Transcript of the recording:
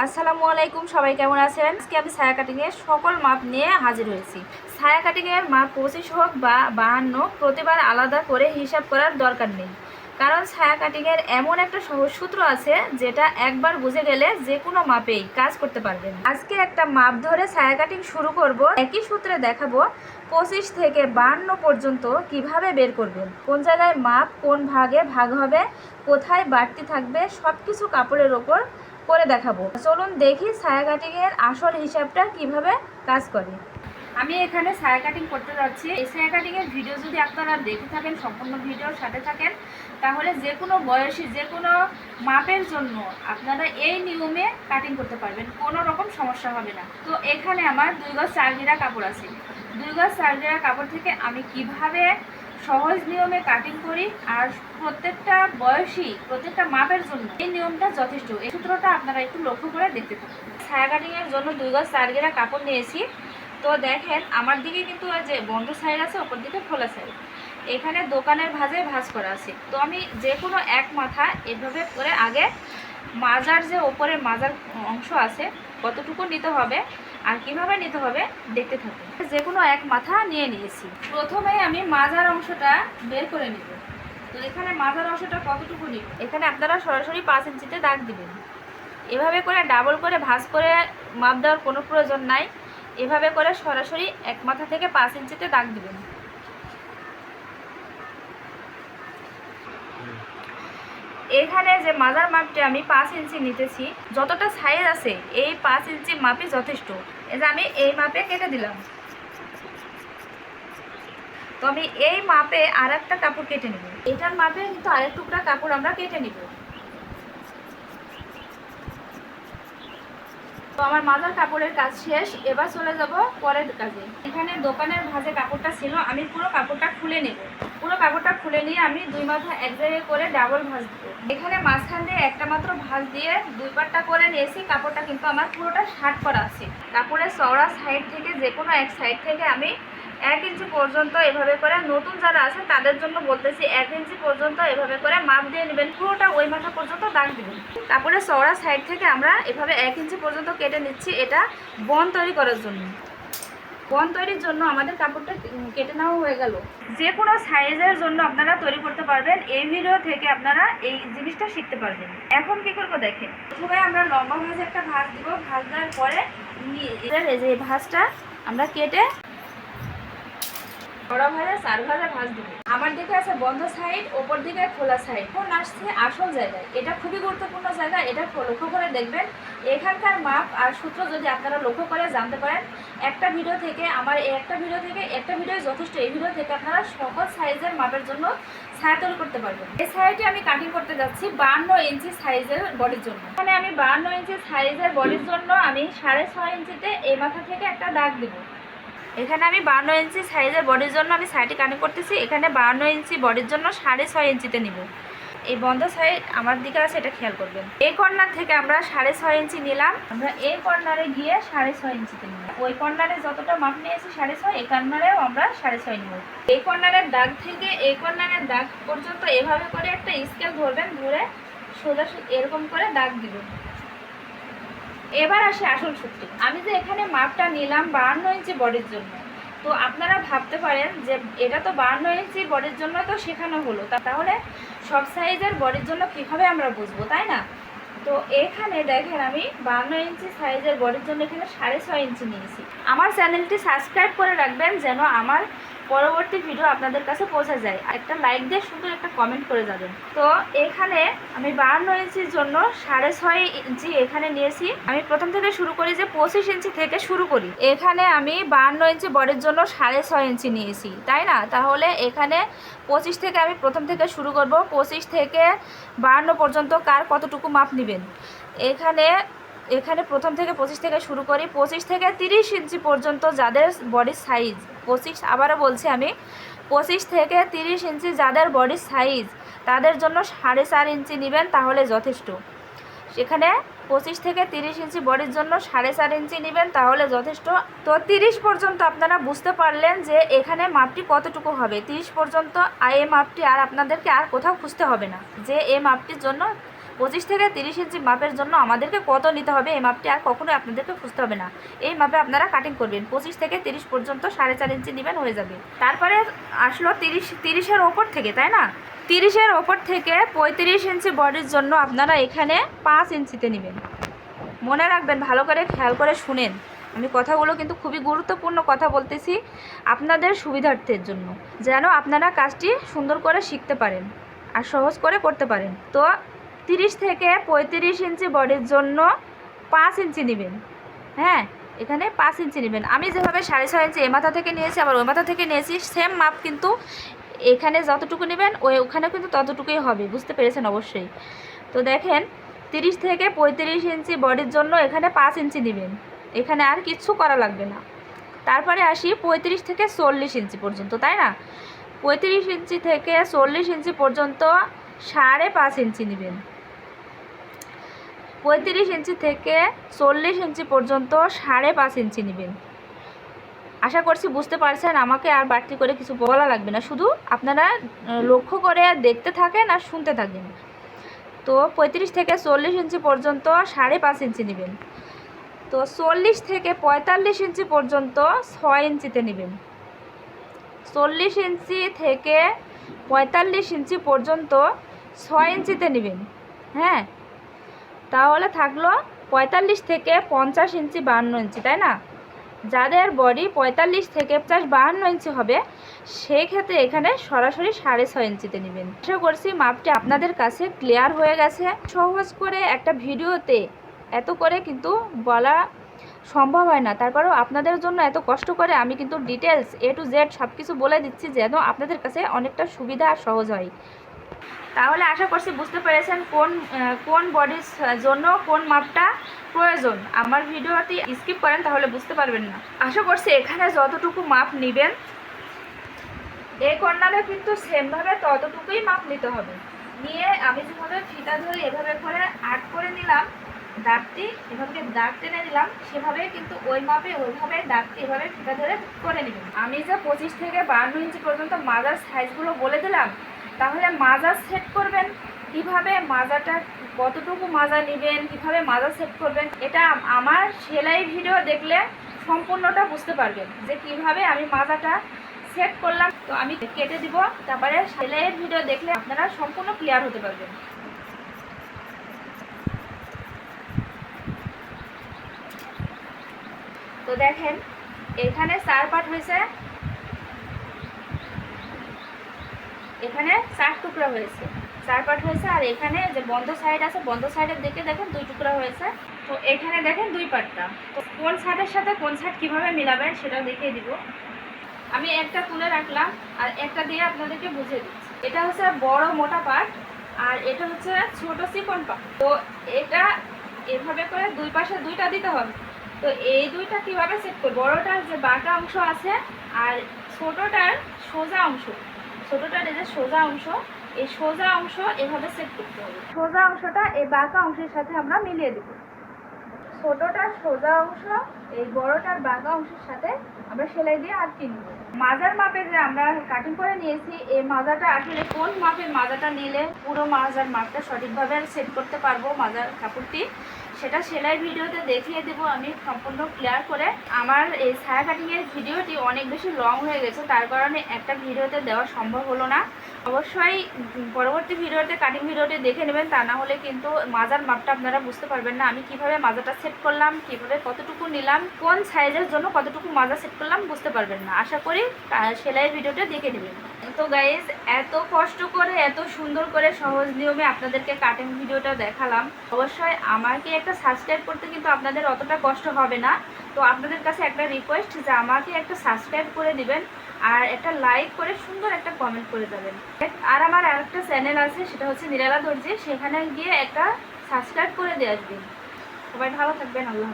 আসসালামু আলাইকুম, সবাই কেমন আছেন? আজকে আমি ছায়া কাটিংয়ের সকল মাপ নিয়ে হাজির হয়েছি। ছায়া কাটিংয়ের মাপ 25 হোক বা 52 প্রতিবার আলাদা করে হিসাব করার দরকার নেই, কারণ ছায়া কাটিংয়ের এমন একটা সহজ সূত্র আছে যেটা একবার বুঝে গেলে যে কোনো মাপেই কাজ করতে পারবেন। আজকে একটা মাপ ধরে ছায়া কাটিং শুরু করব। একই সূত্রে দেখাবো 25 থেকে 52 পর্যন্ত কিভাবে বের করবেন, কোন জায়গায় মাপ কোন ভাগে ভাগ হবে, কোথায় বাড়তি থাকবে, সব কিছু কাপড়ের ওপর করে দেখাবো। চলুন দেখি ছায়া কাটিংয়ের আসল হিসাবটা কিভাবে কাজ করে। আমি এখানে ছায়া কাটিং করতে যাচ্ছি। এই ছায়া কাটিংয়ের ভিডিও যদি আপনারা দেখে থাকেন, সম্পূর্ণ ভিডিওর সাথে থাকেন, তাহলে যে কোনো বয়সী যে কোনো মাপের জন্য আপনারা এই নিয়মে কাটিং করতে পারবেন, কোনো রকম সমস্যা হবে না। তো এখানে আমার 2 গজ 4 গিরা কাপড় আছে। 2 গজ 4 গিরা কাপড় থেকে আমি কিভাবে সহজ নিয়মে কাটিং করি, আর প্রত্যেকটা বয়সী প্রত্যেকটা মাপের জন্য এই নিয়মটা যথেষ্ট। এই সূত্রটা আপনারা একটু লক্ষ্য করে দেখতে থাকুন। ছায়া কাটিংয়ের জন্য 2 গজ 4 গিরা কাপড় নিয়েছি। তো দেখেন আমার দিকে কিন্তু যে বন্ধ সাইড আছে, ওপর দিকে খোলা সাইড, এখানে দোকানের ভাঁজে ভাঁজ করা আছে। তো আমি যে কোনো এক মাথা এভাবে করে আগে মাজার যে ওপরে মাজার অংশ আছে কতটুকু নিতে হবে আর কিভাবে নিতে হবে দেখতে থাকুন। যে কোনো এক মাথা নিয়ে নিয়েছি। প্রথমে আমি মাজার অংশটা বের করে নিব। তো এখানে মাজার অংশটা কতটুকু নিব, এখানে আপনারা সরাসরি 5 ইঞ্চিতে দাগ দিবেন। এভাবে করে ডাবল করে ভাঁজ করে মাপ দেওয়ার কোনো প্রয়োজন নাই। এভাবে করে সরাসরি এক মাথা থেকে 5 ইঞ্চিতে দাগ দিবেন। এখানে যে মাজার মাপটা আমি 5 ইঞ্চি নিতেছি, যতটা সাইজ আছে এই 5 ইঞ্চি মাপই যথেষ্ট। এই যে আমি এই মাপে কেটে দিলাম। তো আমি এই মাপে আর একটা কাপড় কেটে নেব। এটার মাপে কিন্তু আরেক টুকরা কাপড় আমরা কেটে নিব। তো আমার মাজার কাপড়ের কাজ শেষ। এবার চলে যাব পরের কাজে। এখানে দোকানের ভাঁজে কাপড়টা ছিল, আমি পুরো কাপড়টা খুলে নেব। পুরো কাপড়টা খুলে নিয়ে আমি 2 মাথা এক জায়গায় করে ডাবল ভাঁজ দেব। এখানে মাঝখান দিয়ে একটা মাত্র ভাঁজ দিয়ে 2 পাটটা করে নিয়েছি। কাপড়টা কিন্তু আমার পুরোটা শার্ট করা আছে। কাপড়ের চওড়া সাইড থেকে যে কোনো এক সাইড থেকে আমি 1 ইঞ্চি পর্যন্ত এভাবে করে, নতুন যারা আছে তাদের জন্য বলতেছি, 1 ইঞ্চি পর্যন্ত এভাবে করে মাপ দিয়ে নেবেন। পুরোটা ওই মাথা পর্যন্ত দাগ দিবেন। কাপড়ের চওড়া সাইড থেকে আমরা এভাবে 1 ইঞ্চি পর্যন্ত কেটে নিচ্ছি। এটা বন তৈরি করার জন্য। বন তৈরির জন্য আমাদের কাপড়টা কেটে নেওয়া হয়ে গেল। যে কোনো সাইজের জন্য আপনারা তৈরি করতে পারবেন। এই ভিডিও থেকে আপনারা এই জিনিসটা শিখতে পারবেন। এখন কি করবো দেখেন। প্রথমে আমরা লম্বা ভাঁজে একটা ভাঁজ দিব। ভাঁজ দেওয়ার পরে এই যে ভাঁজটা আমরা কেটে বড় ভাজা 4 ভাজা ভাঁজ দেবো। আমার দিকে আছে বন্ধ সাইড, ওপর দিকে খোলা সাইড। এখন আসছে আসল জায়গায়। এটা খুবই গুরুত্বপূর্ণ জায়গা, এটা লক্ষ্য করে দেখবেন। এখানকার মাপ আর সূত্র যদি আপনারা লক্ষ্য করে জানতে পারেন, একটা ভিডিও থেকে একটা ভিডিও যথেষ্ট। এই ভিডিও থেকে আপনারা সকল সাইজের মাপের জন্য ছায়া তৈরি করতে পারবেন। এই ছায়াটি আমি কাটিং করতে যাচ্ছি 52 ইঞ্চি সাইজের বডির জন্য। এখানে আমি 52 ইঞ্চি সাইজের বডির জন্য আমি 6.5 ইঞ্চিতে এই মাথা থেকে একটা দাগ দেবো। এখানে আমি 52 ইঞ্চি সাইজের বডির জন্য আমি সাইডটি কাটিং করতেছি। এখানে 52 ইঞ্চি বডির জন্য 6.5 ইঞ্চিতে নিব। এই বন্ধ সাইড আমার দিকে আছে, এটা খেয়াল করবেন। এই কর্নার থেকে আমরা 6.5 ইঞ্চি নিলাম। আমরা এই কর্নারে গিয়ে 6.5 ইঞ্চিতে নিলাম। ওই কর্নারে যতটা মাপ নিয়েছি 6.5, এই কর্নারেও আমরা 6.5 নিব। এই কর্নারের দাগ থেকে এই কর্নারের দাগ পর্যন্ত এভাবে করে একটা স্কেল ধরবেন, ধরে সোজা এরকম করে দাগ দিবেন। এবার আসি আসল সূত্রে। আমি যে এখানে মাপটা নিলাম 52 ইঞ্চি বডির জন্য, তো আপনারা ভাবতে পারেন যে এটা তো 52 ইঞ্চি বডির জন্য তো শেখানো হলো, তাহলে সব সাইজের বডির জন্য কীভাবে আমরা বুঝবো, তাই না? তো এখানে দেখেন আমি 52 ইঞ্চি সাইজের বডির জন্য এখানে 6.5 ইঞ্চি নিয়েছি। আমার চ্যানেলটি সাবস্ক্রাইব করে রাখবেন যেন আমার পরবর্তী ভিডিও আপনাদের কাছে পৌঁছে যায়। একটা লাইক দিয়ে সুন্দর একটা কমেন্ট করে যাবেন। তো এখানে আমি 52 ইঞ্চির জন্য 6.5 ইঞ্চি এখানে নিয়েছি। আমি প্রথম থেকে শুরু করি যে 25 ইঞ্চি থেকে শুরু করি। এখানে আমি 52 ইঞ্চি বডির জন্য 6.5 ইঞ্চি নিয়েছি, তাই না? তাহলে এখানে 25 থেকে আমি প্রথম থেকে শুরু করব। 25 থেকে 52 পর্যন্ত কার কতটুকু মাপ নেবেন। এখানে প্রথম থেকে 25 থেকে শুরু করি। 25 থেকে 30 ইঞ্চি পর্যন্ত যাদের বডির সাইজ, 25 আবারও বলছি আমি, 25 থেকে 30 ইঞ্চি যাদের বডির সাইজ তাদের জন্য 4.5 ইঞ্চি নেবেন, তাহলে যথেষ্ট। সেখানে 25 থেকে 30 ইঞ্চি বডির জন্য 4.5 ইঞ্চি নেবেন, তাহলে যথেষ্ট। তো 30 পর্যন্ত আপনারা বুঝতে পারলেন যে এখানে মাপটি কতটুকু হবে। 30 পর্যন্ত এই মাপটি আর আপনাদেরকে আর কোথাও খুঁজতে হবে না, যে এই মাপটির জন্য 25 থেকে 30 ইঞ্চি মাপের জন্য আমাদেরকে কত নিতে হবে এই মাপটি আর কখনোই আপনাদেরকে খুঁজতে হবে না। এই মাপে আপনারা কাটিং করবেন। 25 থেকে 30 পর্যন্ত 4.5 ইঞ্চি নেবেন, হয়ে যাবে। তারপরে আসলো 30-এর ওপর থেকে, তাই না? 30-এর ওপর থেকে 35 ইঞ্চি বডির জন্য আপনারা এখানে 5 ইঞ্চিতে নেবেন। মনে রাখবেন, ভালো করে খেয়াল করে শুনেন, আমি কথাগুলো কিন্তু খুবই গুরুত্বপূর্ণ কথা বলতেছি আপনাদের সুবিধার্থের জন্য, যেন আপনারা কাজটি সুন্দর করে শিখতে পারেন আর সহজ করে করতে পারেন। তো 30 থেকে 35 ইঞ্চি বডির জন্য 5 ইঞ্চি নেবেন। হ্যাঁ, এখানে 5 ইঞ্চি নেবেন। আমি যেভাবে 6.5 ইঞ্চি এ মাথা থেকে নিয়েছি আবার ওই মাথা থেকে নিয়েছি, সেম মাপ কিন্তু এখানে যতটুকু নেবেন ওখানে কিন্তু ততটুকুই হবে, বুঝতে পেরেছেন অবশ্যই। তো দেখেন, 30 থেকে 35 ইঞ্চি বডির জন্য এখানে 5 ইঞ্চি নেবেন, এখানে আর কিচ্ছু করা লাগবে না। তারপরে আসি 35 থেকে 40 ইঞ্চি পর্যন্ত, তাই না? 35 ইঞ্চি থেকে 40 ইঞ্চি পর্যন্ত 5.5 ইঞ্চি নেবেন। 35 ইঞ্চি থেকে 40 ইঞ্চি পর্যন্ত 5.5 ইঞ্চি নেবেন। আশা করছি বুঝতে পারছেন, আমাকে আর বাড়তি করে কিছু বলা লাগবে না, শুধু আপনারা লক্ষ্য করে দেখতে থাকেন আর শুনতে থাকেন। তো 35 থেকে 40 ইঞ্চি পর্যন্ত 5.5 ইঞ্চি নেবেন। তো 40 থেকে 45 ইঞ্চি পর্যন্ত 6 ইঞ্চিতে নেবেন। 40 ইঞ্চি থেকে 45 ইঞ্চি পর্যন্ত 6 ইঞ্চিতে নেবেন। হ্যাঁ, তাহলে থাকলো 45 থেকে 50 ইঞ্চি 52 ইঞ্চি, তাই না? যাদের বডি 45 থেকে 52 ইঞ্চি হবে সেই ক্ষেত্রে এখানে সরাসরি 6.5 ইঞ্চিতে নেবেন। আশা করছি মাপটি আপনাদের কাছে ক্লিয়ার হয়ে গেছে। সহজ করে একটা ভিডিওতে এত করে কিন্তু বলা সম্ভব হয় না, তারপরেও আপনাদের জন্য এত কষ্ট করে আমি কিন্তু ডিটেলস A to Z সব কিছু বলে দিচ্ছি যেন আপনাদের কাছে অনেকটা সুবিধা আর সহজ হয়। তাহলে আশা করছি বুঝতে পেরেছেন কোন বডির জন্য কোন মাপটা প্রয়োজন। আমার ভিডিওটি স্কিপ করেন তাহলে বুঝতে পারবেন না। আশা করছি এখানে যতটুকু মাপ নেবেন এই কর্নারে কিন্তু সেমভাবে ততটুকুই মাপ নিতে হবে। নিয়ে আমি যেভাবে ফিতা ধরে এভাবে করে আর্ট করে নিলাম, দাগটি এভাবে দাগ টেনে নিলাম, সেভাবে কিন্তু ওই মাপে ওইভাবে দাগটি এভাবে ফিতা ধরে করে নেবেন। আমি যে 25 থেকে 52 ইঞ্চি পর্যন্ত মাজার সাইজগুলো বলে দিলাম, তাহলে মাজা সেট করবেন কিভাবে, মাজাটা কতটুকু মাজা নেবেন, কিভাবে মাজা সেট করবেন, এটা আমার সেলাই ভিডিও দেখলে সম্পূর্ণটা বুঝতে পারবেন যে কিভাবে আমি মাজাটা সেট করলাম। তো আমি কেটে দিব, তারপরে সেলাইয়ের ভিডিও দেখলে আপনারা সম্পূর্ণ ক্লিয়ার হতে পারবেন। তো দেখেন, এখানে 4 পার্ট হয়েছে, এখানে 4 টুকরা হয়েছে, 4 পার্ট হয়েছে। আর এখানে যে বন্ধ সাইড আছে, বন্ধ সাইডের দিকে দেখেন 2 টুকরা হয়েছে। তো এখানে দেখেন 2 পার্টটা। তো কোন সাইডের সাথে কোন সাইড কীভাবে মিলাবেন সেটা দেখিয়ে দিব। আমি একটা তুলে রাখলাম আর একটা দিয়ে আপনাদেরকে বুঝিয়ে দিচ্ছি। এটা হচ্ছে বড় মোটা পার্ট আর এটা হচ্ছে ছোট চিকন পার্ট। তো এটা এভাবে করে 2 পাশে 2টা দিতে হবে। তো এই 2টা কীভাবে সেট করব, বড়টার যে বাঁকা অংশ আছে আর ছোটোটার সোজা অংশ, ছোটোটার এই যে সোজা অংশ, এই সোজা অংশ এভাবে সেট করতে হবে। সোজা অংশটা এই বাঁকা অংশের সাথে আমরা মিলিয়ে দেব। ছোটোটার সোজা অংশ এই বড়টার বাঁকা অংশের সাথে আমরা সেলাই দিয়ে আটকে নেব। মাজার মাপে যে আমরা কাটিং করে নিয়েছি, এই মাজাটা আসলে কোন মাপের মাজাটা নিলে পুরো মাজার মাপটা সঠিকভাবে সেট করতে পারবো মাজার কাপড়টি, সেটা সেলাই ভিডিওতে দেখিয়ে দেবো আমি সম্পূর্ণ ক্লিয়ার করে। আমার এই ছায়া কাটিংয়ের ভিডিওটি অনেক বেশি লং হয়ে গেছে, তার কারণে একটা ভিডিওতে দেওয়া সম্ভব হলো না। অবশ্যই পরবর্তী ভিডিওতে কাটিং ভিডিওটি দেখে নেবেন, তা না হলে কিন্তু মাজার মাপটা আপনারা বুঝতে পারবেন না। আমি কিভাবে মাজাটা সেট করলাম, কিভাবে কতটুকু নিলাম, কোন সাইজের জন্য কতটুকু মাজা সেট করলাম বুঝতে পারবেন না। আশা করি সেলাই ভিডিওটা দেখে নেবেন। তো গাইজ, এত কষ্ট করে এত সুন্দর করে সহজ নিয়মে আপনাদেরকে কাটিং ভিডিওটা দেখালাম, অবশ্যই আমাকে একটা সাবস্ক্রাইব করতে কিন্তু আপনাদের অতটা কষ্ট হবে না। তো আপনাদের কাছে একটা রিকোয়েস্ট যে আমাকে একটা সাবস্ক্রাইব করে দিবেন আর একটা লাইক করে সুন্দর একটা কমেন্ট করে যাবেন। আর আমার আরেকটা চ্যানেল আছে, সেটা হচ্ছে নিরালা দর্জি, সেখানে গিয়ে একটা সাবস্ক্রাইব করে দিয়ে আসবেন। সবাই ভালো থাকবেন, আল্লাহ।